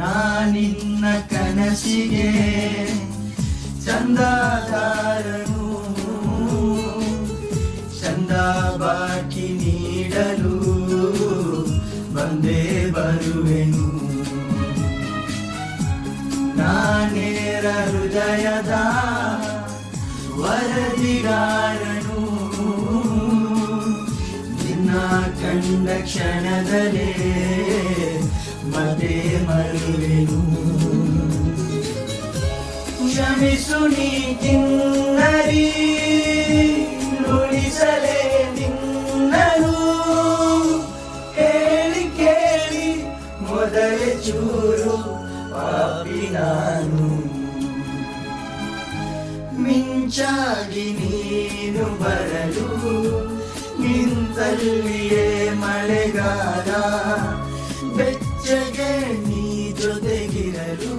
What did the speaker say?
ನಾನಿನ್ನ ಕನಸಿಗೆ ಚಂದಾದಾರನು, ಚಂದ ಬಾಕಿ ನೀಡಲು ಬಂದೇ ಬರುವೆನು. ನಾನೇರ ಹೃದಯದ ವರದಿಗಾರನು, ನಿನ್ನ ಕಂಡ ಕ್ಷಣದಲ್ಲೇ ಮತ್ತೆ ಮರುವೆನು. ಕ್ಷಮಿಸು ನೀ ಕಿನ್ನರಿ, ನುಡಿಸಲೇ ನಿನ್ನನು, ಹೇಳಿ ಕೇಳಿ ಮೊದಲೇ ಚೂರು ಪಾಪಿ ನಾನು. ಮಿಂಚಾಗಿ ನೀನು ಬರಲು ನಿಂತಲ್ಲಿಯೇ ಮಳೆಗಾಲ, ಬೆಚ್ಚಗೆ ನೀ ಜೊತೆಗಿರಲು